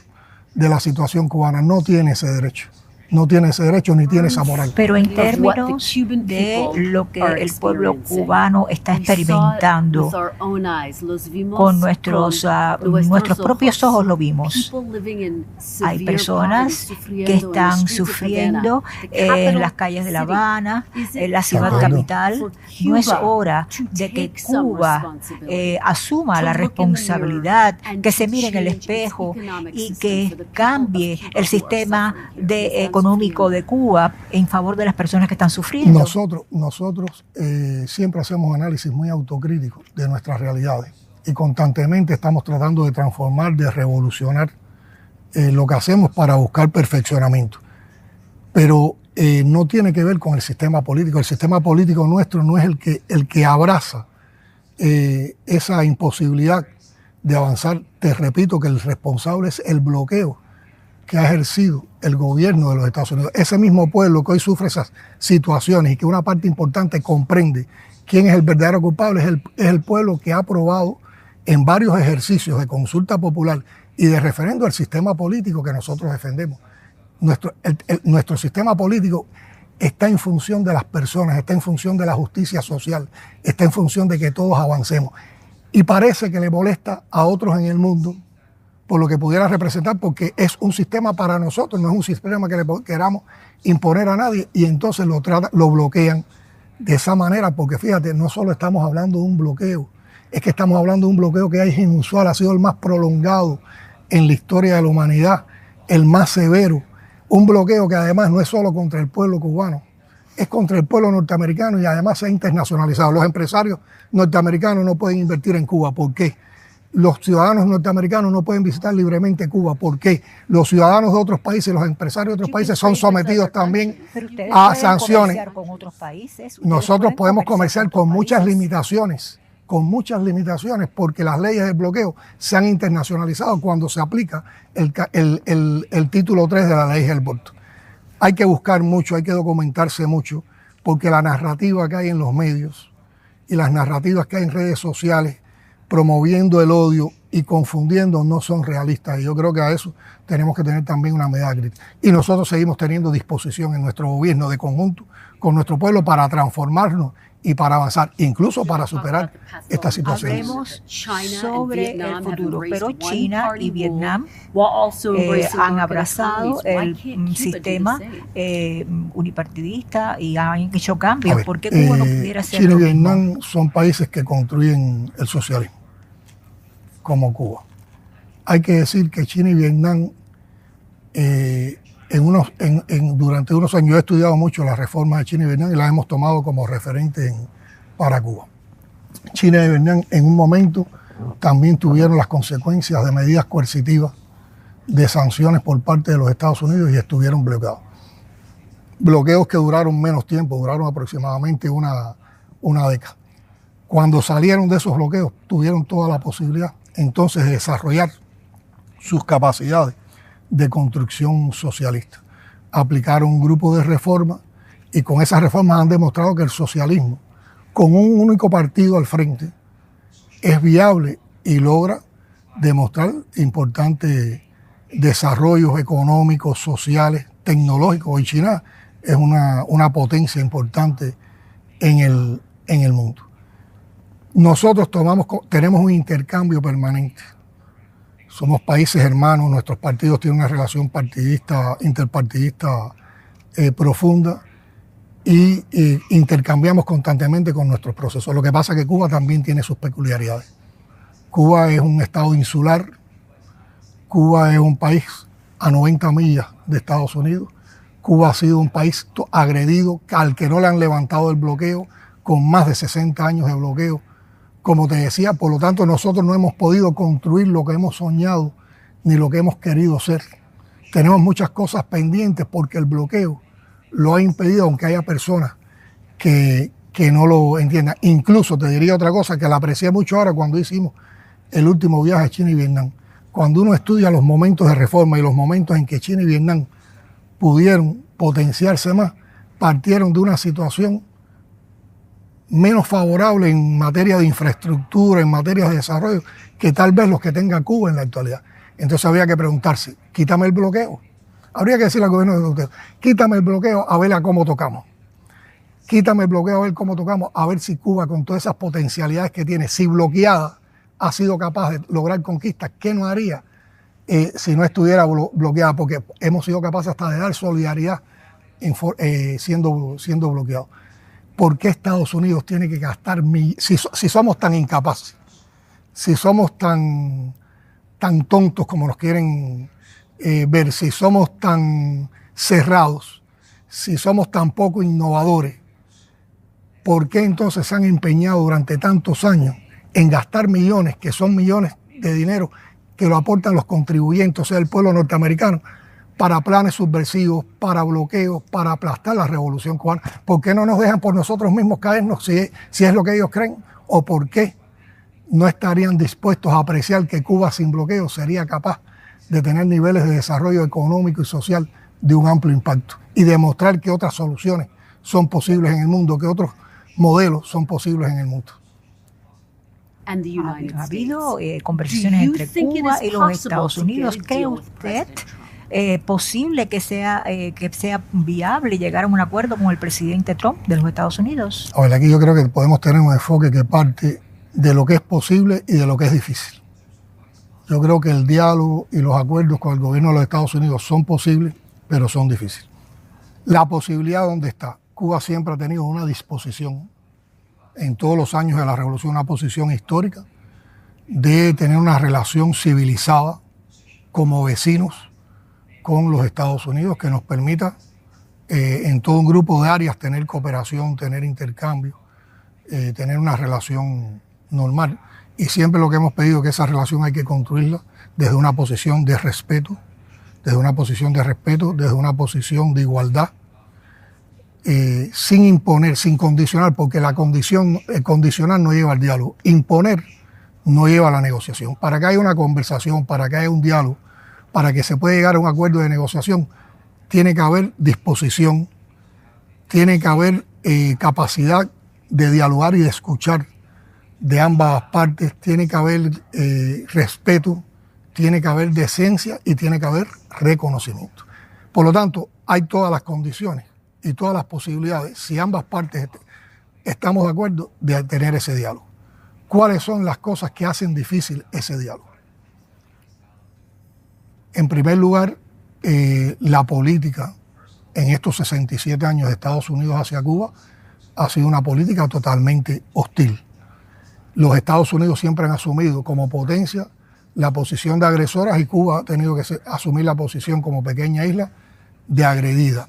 de la situación cubana. No tiene ese derecho. No tiene ese derecho ni tiene esa moral. Pero en términos de lo que el pueblo cubano está experimentando, con nuestros propios ojos lo vimos. Hay personas que están sufriendo en las calles de La Habana, en la ciudad capital. No es hora de que Cuba asuma la responsabilidad, que se mire en el espejo y que cambie el sistema económico de Cuba en favor de las personas que están sufriendo. Nosotros siempre hacemos análisis muy autocríticos de nuestras realidades y constantemente estamos tratando de transformar, de revolucionar lo que hacemos para buscar perfeccionamiento. Pero no tiene que ver con el sistema político. El sistema político nuestro no es el que abraza esa imposibilidad de avanzar. Te repito que el responsable es el bloqueo que ha ejercido el gobierno de los Estados Unidos. Ese mismo pueblo que hoy sufre esas situaciones y que una parte importante comprende quién es el verdadero culpable, es el pueblo que ha aprobado en varios ejercicios de consulta popular y de referendo al sistema político que nosotros defendemos. Nuestro sistema político está en función de las personas, está en función de la justicia social, está en función de que todos avancemos. Y parece que le molesta a otros en el mundo por lo que pudiera representar, porque es un sistema para nosotros, no es un sistema que le queramos imponer a nadie, y entonces lo bloquean de esa manera, porque fíjate, no solo estamos hablando de un bloqueo, es que estamos hablando de un bloqueo que es inusual, ha sido el más prolongado en la historia de la humanidad, el más severo, un bloqueo que además no es solo contra el pueblo cubano, es contra el pueblo norteamericano y además se ha internacionalizado. Los empresarios norteamericanos no pueden invertir en Cuba. ¿Por qué? Los ciudadanos norteamericanos no pueden visitar libremente Cuba. ¿Por qué? Los ciudadanos de otros países, los empresarios de otros países son sometidos también a sanciones. Con otros países. Nosotros podemos comerciar con muchas limitaciones, porque las leyes del bloqueo se han internacionalizado cuando se aplica el título 3 de la ley Helbort. Hay que buscar mucho, hay que documentarse mucho, porque la narrativa que hay en los medios y las narrativas que hay en redes sociales promoviendo el odio y confundiendo no son realistas. Y yo creo que a eso tenemos que tener también una medida crítica. Y nosotros seguimos teniendo disposición en nuestro gobierno de conjunto con nuestro pueblo para transformarnos y para avanzar, incluso para superar esta situación. Hablemos sobre el futuro, pero China y Vietnam han abrazado el sistema unipartidista y han hecho cambios. ¿Por qué Cuba no pudiera ser China y lo mismo? Vietnam son países que construyen el socialismo, como Cuba. Hay que decir que China y Vietnam, durante unos años, yo he estudiado mucho las reformas de China y Vietnam y las hemos tomado como referente para Cuba. China y Vietnam en un momento también tuvieron las consecuencias de medidas coercitivas, de sanciones por parte de los Estados Unidos y estuvieron bloqueados. Bloqueos que duraron menos tiempo, duraron aproximadamente una década. Cuando salieron de esos bloqueos, tuvieron toda la posibilidad entonces de desarrollar sus capacidades de construcción socialista. Aplicaron un grupo de reformas y con esas reformas han demostrado que el socialismo, con un único partido al frente, es viable y logra demostrar importantes desarrollos económicos, sociales, tecnológicos. Hoy China es una potencia importante en el mundo. Nosotros tenemos un intercambio permanente. Somos países hermanos, nuestros partidos tienen una relación interpartidista profunda y intercambiamos constantemente con nuestros procesos. Lo que pasa es que Cuba también tiene sus peculiaridades. Cuba es un estado insular, Cuba es un país a 90 millas de Estados Unidos, Cuba ha sido un país agredido, al que no le han levantado el bloqueo, con más de 60 años de bloqueo. Como te decía, por lo tanto, nosotros no hemos podido construir lo que hemos soñado ni lo que hemos querido ser. Tenemos muchas cosas pendientes porque el bloqueo lo ha impedido, aunque haya personas que no lo entiendan. Incluso te diría otra cosa que la aprecié mucho ahora cuando hicimos el último viaje a China y Vietnam. Cuando uno estudia los momentos de reforma y los momentos en que China y Vietnam pudieron potenciarse más, partieron de una situación menos favorable en materia de infraestructura, en materia de desarrollo, que tal vez los que tenga Cuba en la actualidad. Entonces habría que preguntarse, quítame el bloqueo. Habría que decirle al gobierno de bloqueo, quítame el bloqueo a ver a cómo tocamos. Quítame el bloqueo a ver cómo tocamos, a ver si Cuba, con todas esas potencialidades que tiene, si bloqueada, ha sido capaz de lograr conquistas. ¿Qué no haría si no estuviera bloqueada? Porque hemos sido capaces hasta de dar solidaridad siendo bloqueados. ¿Por qué Estados Unidos tiene que gastar si somos tan incapaces, si somos tan tontos como nos quieren ver, si somos tan cerrados, si somos tan poco innovadores? ¿Por qué entonces se han empeñado durante tantos años en gastar millones, que son millones de dinero que lo aportan los contribuyentes, o sea, el pueblo norteamericano, para planes subversivos, para bloqueos, para aplastar la revolución cubana? ¿Por qué no nos dejan por nosotros mismos caernos si es lo que ellos creen? ¿O por qué no estarían dispuestos a apreciar que Cuba sin bloqueo sería capaz de tener niveles de desarrollo económico y social de un amplio impacto y demostrar que otras soluciones son posibles en el mundo, que otros modelos son posibles en el mundo. Ha habido conversaciones entre Cuba y los Estados Unidos. ¿Cree usted posible que sea viable llegar a un acuerdo con el presidente Trump de los Estados Unidos? A ver, aquí yo creo que podemos tener un enfoque que parte de lo que es posible y de lo que es difícil. Yo creo que el diálogo y los acuerdos con el gobierno de los Estados Unidos son posibles, pero son difíciles. La posibilidad, ¿dónde está? Cuba siempre ha tenido una disposición, en todos los años de la revolución, una posición histórica de tener una relación civilizada como vecinos con los Estados Unidos que nos permita en todo un grupo de áreas tener cooperación, tener intercambio, tener una relación normal. Y siempre lo que hemos pedido es que esa relación hay que construirla desde una posición de respeto, desde una posición de igualdad, sin imponer, sin condicionar, porque el condicionar no lleva al diálogo, imponer no lleva a la negociación. Para que haya una conversación, para que haya un diálogo, para que se pueda llegar a un acuerdo de negociación, tiene que haber disposición, tiene que haber capacidad de dialogar y de escuchar de ambas partes, tiene que haber respeto, tiene que haber decencia y tiene que haber reconocimiento. Por lo tanto, hay todas las condiciones y todas las posibilidades, si ambas partes estamos de acuerdo, de tener ese diálogo. ¿Cuáles son las cosas que hacen difícil ese diálogo? En primer lugar, la política en estos 67 años de Estados Unidos hacia Cuba ha sido una política totalmente hostil. Los Estados Unidos siempre han asumido como potencia la posición de agresoras y Cuba ha tenido que asumir la posición como pequeña isla de agredida.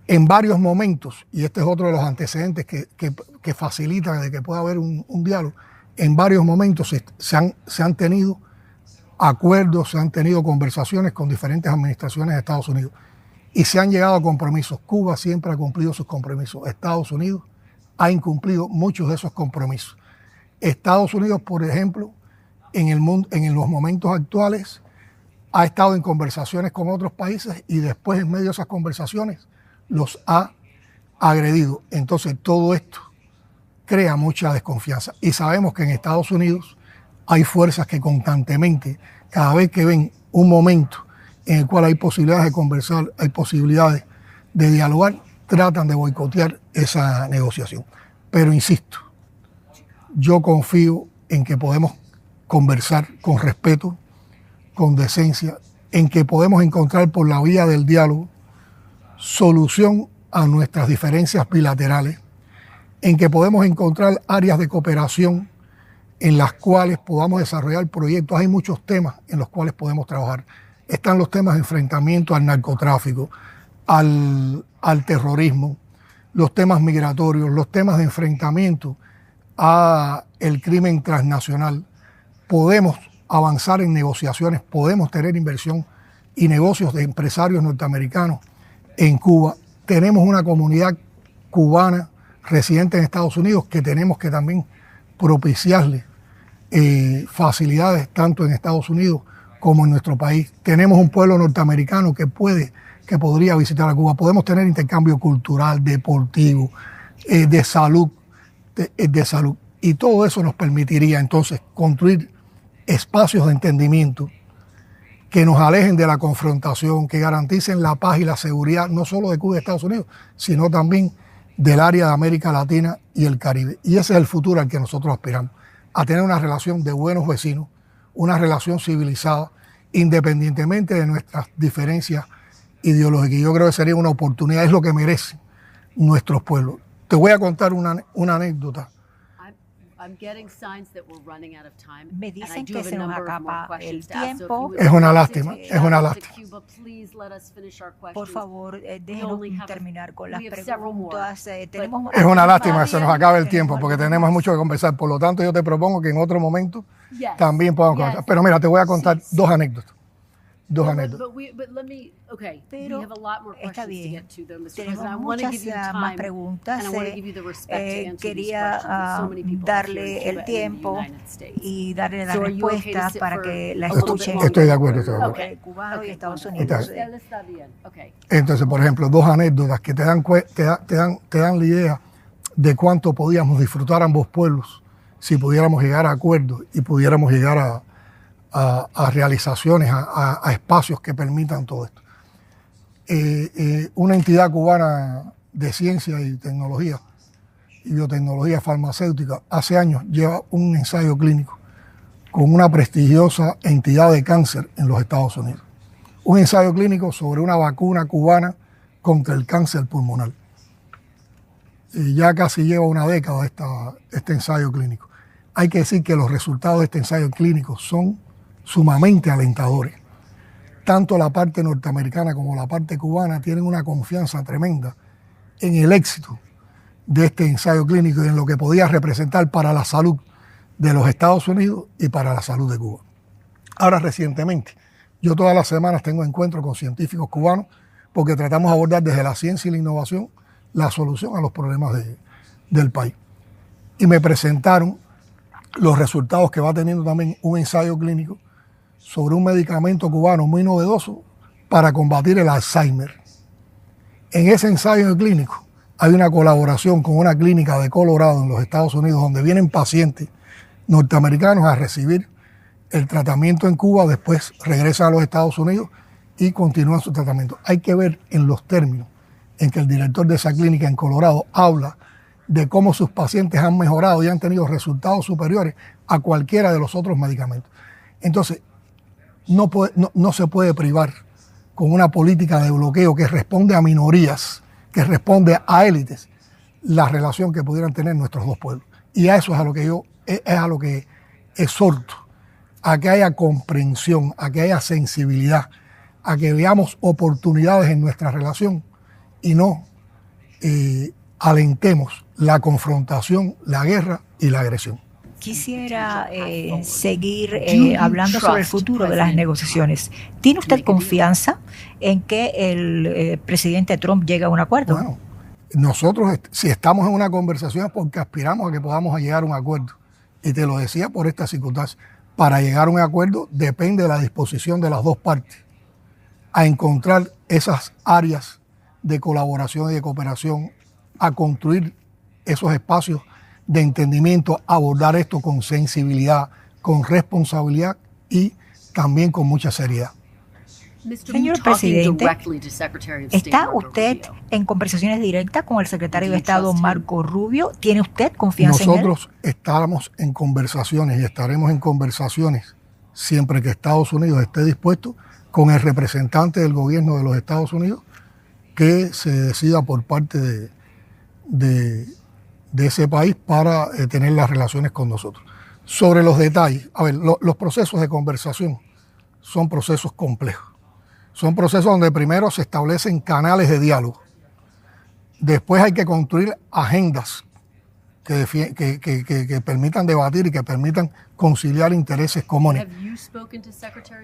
En varios momentos, y este es otro de los antecedentes que facilita de que pueda haber un diálogo, en varios momentos se han tenido acuerdos, se han tenido conversaciones con diferentes administraciones de Estados Unidos y se han llegado a compromisos. Cuba siempre ha cumplido sus compromisos. Estados Unidos ha incumplido muchos de esos compromisos. Estados Unidos, por ejemplo, en los momentos actuales, ha estado en conversaciones con otros países y después, en medio de esas conversaciones, los ha agredido. Entonces, todo esto crea mucha desconfianza. Y sabemos que en Estados Unidos hay fuerzas que constantemente, cada vez que ven un momento en el cual hay posibilidades de conversar, hay posibilidades de dialogar, tratan de boicotear esa negociación. Pero insisto, yo confío en que podemos conversar con respeto, con decencia, en que podemos encontrar por la vía del diálogo solución a nuestras diferencias bilaterales, en que podemos encontrar áreas de cooperación en las cuales podamos desarrollar proyectos. Hay muchos temas en los cuales podemos trabajar. Están los temas de enfrentamiento al narcotráfico, al terrorismo, los temas migratorios, los temas de enfrentamiento a el crimen transnacional. Podemos avanzar en negociaciones, podemos tener inversión y negocios de empresarios norteamericanos en Cuba. Tenemos una comunidad cubana residente en Estados Unidos que tenemos que también propiciarle facilidades tanto en Estados Unidos como en nuestro país. Tenemos un pueblo norteamericano que podría visitar a Cuba. Podemos tener intercambio cultural, deportivo, de salud. Y todo eso nos permitiría entonces construir espacios de entendimiento que nos alejen de la confrontación, que garanticen la paz y la seguridad no solo de Cuba y Estados Unidos, sino también del área de América Latina y el Caribe. Y ese es el futuro al que nosotros aspiramos, a tener una relación de buenos vecinos, una relación civilizada, independientemente de nuestras diferencias ideológicas. Y yo creo que sería una oportunidad, es lo que merecen nuestros pueblos. Te voy a contar una anécdota. Me dicen que se nos acaba el tiempo. Es una lástima, es una lástima. Por favor, déjenos terminar con las preguntas. Es una lástima que se nos acabe el tiempo porque tenemos mucho que conversar. Por lo tanto, yo te propongo que en otro momento también podamos conversar. Pero mira, te voy a contar dos anécdotas. dos anécdotas. Pero está bien, tenemos muchas más preguntas. Quería darle el tiempo y darle la respuesta para que la escuchen. Estoy de acuerdo. Cubanos y Estados Unidos. Entonces, por ejemplo, dos anécdotas que te dan la idea de cuánto podíamos disfrutar ambos pueblos si pudiéramos llegar a acuerdos y pudiéramos llegar a realizaciones, a espacios que permitan todo esto. Una entidad cubana de ciencia y tecnología y biotecnología farmacéutica hace años lleva un ensayo clínico con una prestigiosa entidad de cáncer en los Estados Unidos. Un ensayo clínico sobre una vacuna cubana contra el cáncer pulmonar. Ya casi lleva una década este ensayo clínico. Hay que decir que los resultados de este ensayo clínico son sumamente alentadores. Tanto la parte norteamericana como la parte cubana tienen una confianza tremenda en el éxito de este ensayo clínico y en lo que podía representar para la salud de los Estados Unidos y para la salud de Cuba. Ahora, recientemente, yo todas las semanas tengo encuentros con científicos cubanos porque tratamos de abordar desde la ciencia y la innovación la solución a los problemas del país. Y me presentaron los resultados que va teniendo también un ensayo clínico sobre un medicamento cubano muy novedoso para combatir el Alzheimer. En ese ensayo clínico hay una colaboración con una clínica de Colorado en los Estados Unidos donde vienen pacientes norteamericanos a recibir el tratamiento en Cuba, después regresan a los Estados Unidos y continúan su tratamiento. Hay que ver en los términos en que el director de esa clínica en Colorado habla de cómo sus pacientes han mejorado y han tenido resultados superiores a cualquiera de los otros medicamentos. Entonces, no se puede privar con una política de bloqueo que responde a minorías, que responde a élites, la relación que pudieran tener nuestros dos pueblos. Y a eso es a lo que exhorto, a que haya comprensión, a que haya sensibilidad, a que veamos oportunidades en nuestra relación y no alentemos la confrontación, la guerra y la agresión. Quisiera seguir hablando sobre el futuro de las negociaciones. ¿Tiene usted confianza en que el presidente Trump llegue a un acuerdo? Bueno, nosotros si estamos en una conversación es porque aspiramos a que podamos llegar a un acuerdo. Y te lo decía por esta circunstancia. Para llegar a un acuerdo depende de la disposición de las dos partes a encontrar esas áreas de colaboración y de cooperación, a construir esos espacios de entendimiento, abordar esto con sensibilidad, con responsabilidad y también con mucha seriedad. Señor presidente, ¿está usted en conversaciones directas con el secretario de Estado Marco Rubio? ¿Tiene usted confianza en él? Nosotros estamos en conversaciones y estaremos en conversaciones siempre que Estados Unidos esté dispuesto con el representante del gobierno de los Estados Unidos que se decida por parte de ese país para tener las relaciones con nosotros. Sobre los detalles, a ver, los procesos de conversación son procesos complejos. Son procesos donde primero se establecen canales de diálogo. Después hay que construir agendas que permitan debatir y que permitan conciliar intereses comunes.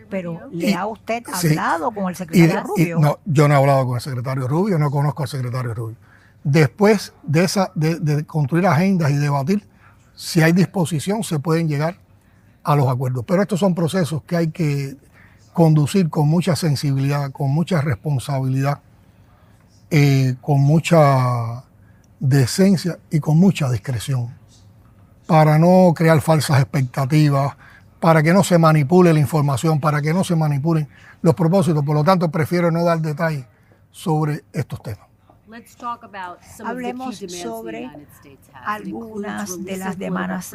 Pero ¿le ha usted hablado con el secretario Rubio? No, yo no he hablado con el secretario Rubio, no conozco al secretario Rubio. Después de construir agendas y debatir, si hay disposición, se pueden llegar a los acuerdos. Pero estos son procesos que hay que conducir con mucha sensibilidad, con mucha responsabilidad, con mucha decencia y con mucha discreción, para no crear falsas expectativas, para que no se manipule la información, para que no se manipulen los propósitos. Por lo tanto, prefiero no dar detalles sobre estos temas. Hablemos sobre algunas de las demandas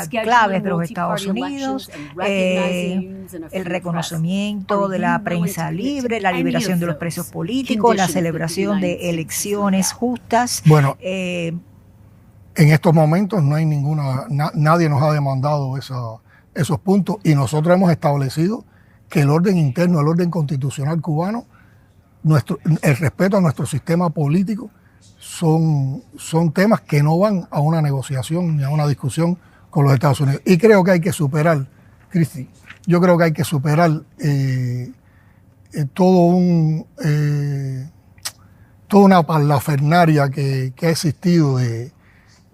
claves de los Estados Unidos, el reconocimiento de la prensa libre, la liberación de los presos políticos, la celebración de elecciones justas. Bueno, en estos momentos no hay nadie nos ha demandado esos puntos y nosotros hemos establecido que el orden interno, el orden constitucional cubano, el respeto a nuestro sistema político son temas que no van a una negociación ni a una discusión con los Estados Unidos. Y creo que hay que superar Cristi, yo creo que hay que superar toda una parlafernaria que ha existido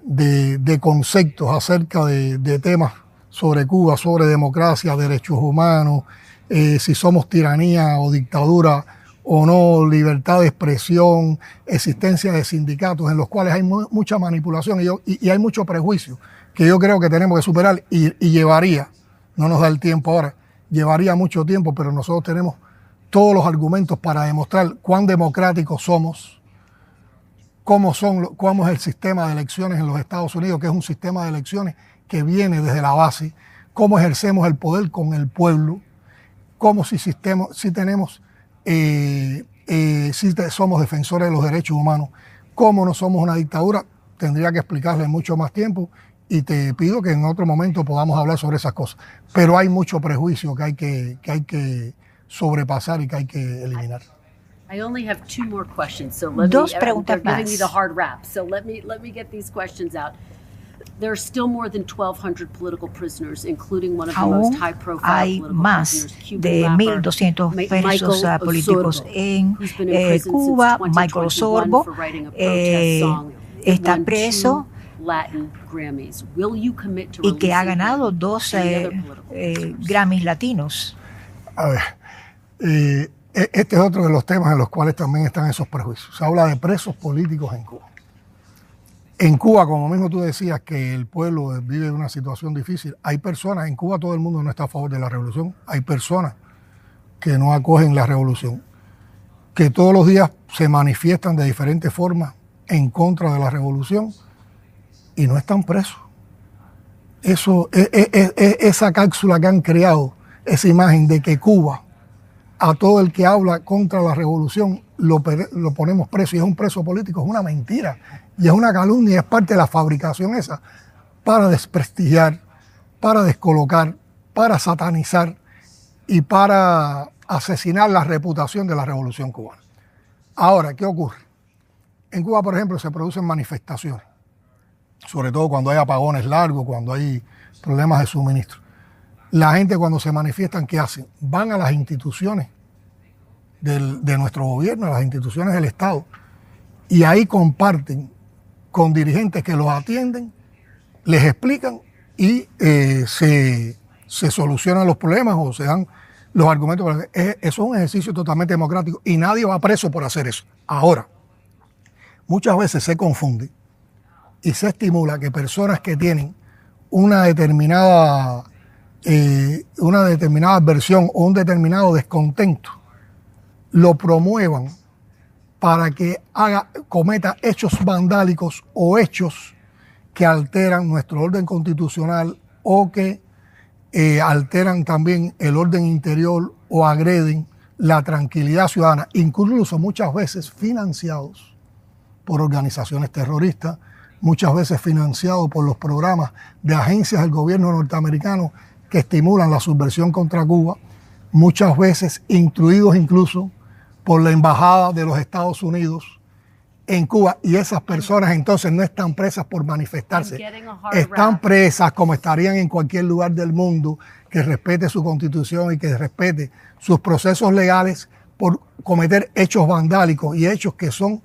de conceptos acerca de temas sobre Cuba, sobre democracia, derechos humanos, si somos tiranía o dictadura o no, libertad de expresión, existencia de sindicatos en los cuales hay mucha manipulación y hay mucho prejuicio que yo creo que tenemos que superar y llevaría, no nos da el tiempo ahora, llevaría mucho tiempo, pero nosotros tenemos todos los argumentos para demostrar cuán democráticos somos, cómo es el sistema de elecciones en los Estados Unidos, que es un sistema de elecciones que viene desde la base, cómo ejercemos el poder con el pueblo, cómo si somos defensores de los derechos humanos, cómo no somos una dictadura. Tendría que explicarle mucho más tiempo y te pido que en otro momento podamos hablar sobre esas cosas. Pero hay mucho prejuicio que hay que sobrepasar y que hay que eliminar. I only have 2 more questions, so Dos preguntas más. Giving me the hard rap, so let me get these questions out. There are still more than 1,200 political prisoners, including one of the most high-profile political prisoners, Cuban rapper Michael políticos en Cuba. Michael Osorbo está preso y que ha ganado 12 Grammys latinos. A ver, este es otro de los temas en los cuales también están esos prejuicios. Se habla de presos políticos en Cuba. En Cuba, como mismo tú decías, que el pueblo vive una situación difícil. Hay personas, en Cuba todo el mundo no está a favor de la revolución. Hay personas que no acogen la revolución, que todos los días se manifiestan de diferentes formas en contra de la revolución y no están presos. Esa cápsula que han creado, esa imagen de que Cuba, a todo el que habla contra la revolución, lo ponemos preso y es un preso político, es una mentira y es una calumnia, es parte de la fabricación esa para desprestigiar, para descolocar, para satanizar y para asesinar la reputación de la revolución cubana. Ahora, ¿qué ocurre? En Cuba, por ejemplo, se producen manifestaciones, sobre todo cuando hay apagones largos, cuando hay problemas de suministro. La gente cuando se manifiestan, ¿qué hacen? Van a las instituciones de nuestro gobierno, a las instituciones del Estado, y ahí comparten con dirigentes que los atienden, les explican y se solucionan los problemas o se dan los argumentos. Eso es un ejercicio totalmente democrático y nadie va preso por hacer eso. Ahora, muchas veces se confunde y se estimula que personas que tienen una determinada adversión o un determinado descontento lo promuevan para que cometa hechos vandálicos o hechos que alteran nuestro orden constitucional o que alteran también el orden interior o agreden la tranquilidad ciudadana, incluso muchas veces financiados por organizaciones terroristas, muchas veces financiados por los programas de agencias del gobierno norteamericano que estimulan la subversión contra Cuba, muchas veces instruidos incluso por la Embajada de los Estados Unidos en Cuba, y esas personas entonces no están presas por manifestarse, están presas como estarían en cualquier lugar del mundo que respete su constitución y que respete sus procesos legales por cometer hechos vandálicos y hechos que son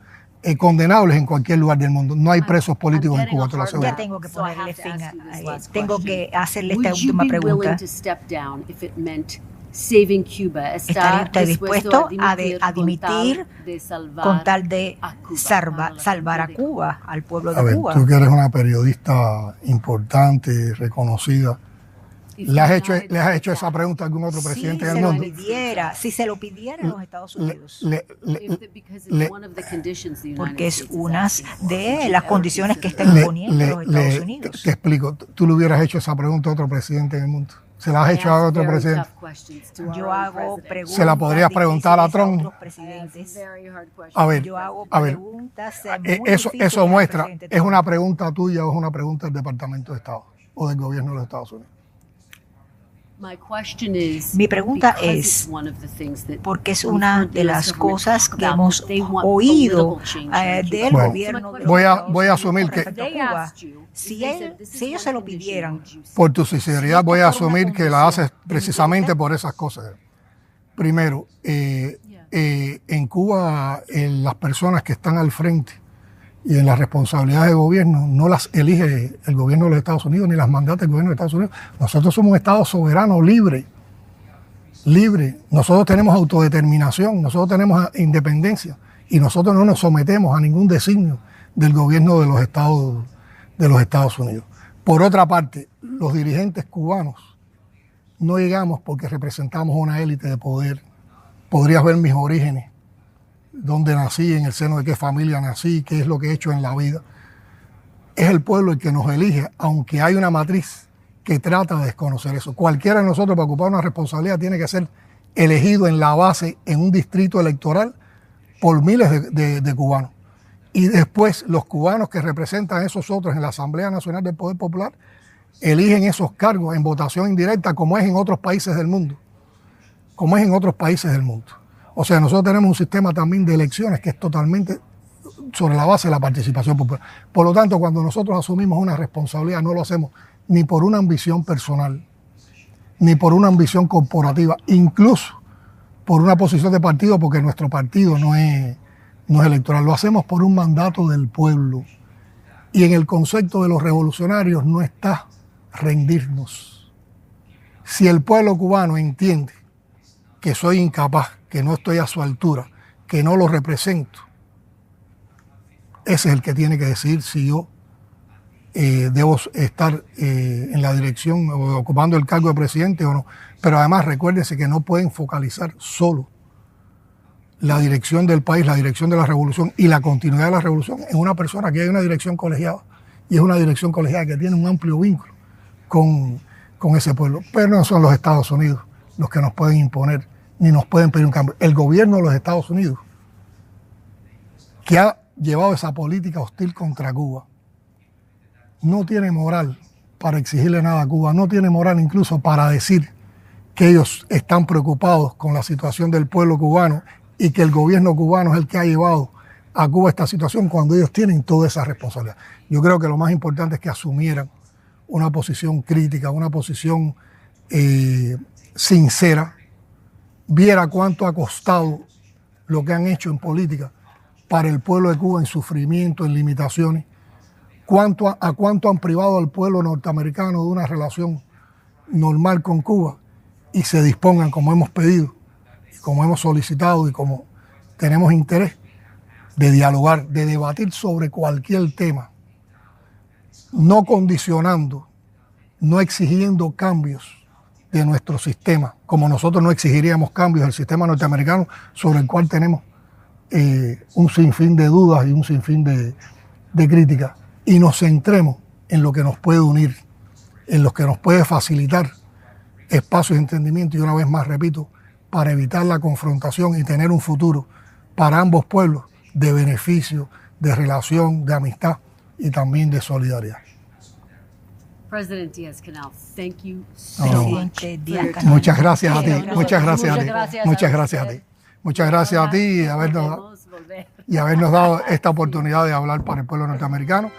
condenables en cualquier lugar del mundo. No hay presos políticos en Cuba, te lo aseguro. Ya tengo que ponerle fin a tengo que hacerle esta última pregunta. ¿Estaría usted dispuesto a dimitir con tal de salvar a Cuba, al pueblo de Cuba? Tú que eres una periodista importante, reconocida, ¿le has hecho esa pregunta a algún otro presidente del mundo? Si se lo pidiera en los Estados Unidos. Porque es una de las condiciones que están imponiendo los Estados Unidos. Te explico, tú le hubieras hecho esa pregunta a otro presidente en el mundo. ¿Se la has hecho a otro presidente? Yo hago preguntas. ¿Se la podrías preguntar a Trump? A ver, eso muestra, ¿es una pregunta tuya o es una pregunta del Departamento de Estado o del gobierno de los Estados Unidos? Mi pregunta es, porque es una de las cosas que hemos oído del gobierno. Voy a asumir que, si ellos se lo pidieran. Por tu sinceridad, voy a asumir que la haces precisamente por esas cosas. Primero, en Cuba, las personas que están al frente y en las responsabilidades de gobierno no las elige el gobierno de los Estados Unidos ni las mandata el gobierno de Estados Unidos. Nosotros somos un Estado soberano, libre. Nosotros tenemos autodeterminación, nosotros tenemos independencia y nosotros no nos sometemos a ningún designio del gobierno de los Estados Unidos. Por otra parte, los dirigentes cubanos no llegamos porque representamos una élite de poder. Podrías ver mis orígenes, dónde nací, en el seno de qué familia nací, qué es lo que he hecho en la vida. Es el pueblo el que nos elige, aunque hay una matriz que trata de desconocer eso. Cualquiera de nosotros para ocupar una responsabilidad tiene que ser elegido en la base, en un distrito electoral, por miles de cubanos. Y después los cubanos que representan a esos otros en la Asamblea Nacional del Poder Popular eligen esos cargos en votación indirecta, como es en otros países del mundo. O sea, nosotros tenemos un sistema también de elecciones que es totalmente sobre la base de la participación popular. Por lo tanto, cuando nosotros asumimos una responsabilidad, no lo hacemos ni por una ambición personal, ni por una ambición corporativa, incluso por una posición de partido, porque nuestro partido no es electoral. Lo hacemos por un mandato del pueblo. Y en el concepto de los revolucionarios no está rendirnos. Si el pueblo cubano entiende que soy incapaz, que no estoy a su altura, que no lo represento, ese es el que tiene que decidir si yo debo estar en la dirección o ocupando el cargo de presidente o no. Pero además recuérdense que no pueden focalizar solo la dirección del país, la dirección de la revolución y la continuidad de la revolución en una persona. Que hay una dirección colegiada y es una dirección colegiada que tiene un amplio vínculo con ese pueblo. Pero no son los Estados Unidos los que nos pueden imponer ni nos pueden pedir un cambio. El gobierno de los Estados Unidos, que ha llevado esa política hostil contra Cuba, no tiene moral para exigirle nada a Cuba, no tiene moral incluso para decir que ellos están preocupados con la situación del pueblo cubano y que el gobierno cubano es el que ha llevado a Cuba esta situación cuando ellos tienen toda esa responsabilidad. Yo creo que lo más importante es que asumieran una posición crítica, una posición sincera, viera cuánto ha costado lo que han hecho en política para el pueblo de Cuba en sufrimiento, en limitaciones, a cuánto han privado al pueblo norteamericano de una relación normal con Cuba y se dispongan, como hemos pedido, y como hemos solicitado y como tenemos interés, de dialogar, de debatir sobre cualquier tema, no condicionando, no exigiendo cambios de nuestro sistema, como nosotros no exigiríamos cambios del sistema norteamericano sobre el cual tenemos un sinfín de dudas y un sinfín de críticas, y nos centremos en lo que nos puede unir, en lo que nos puede facilitar espacios de entendimiento y, una vez más repito, para evitar la confrontación y tener un futuro para ambos pueblos de beneficio, de relación, de amistad y también de solidaridad. President Díaz-Canel, thank you so much. Muchas gracias a ti, muchas gracias a ti, muchas gracias a ti. Muchas gracias a ti y habernos dado esta oportunidad de hablar para el pueblo norteamericano.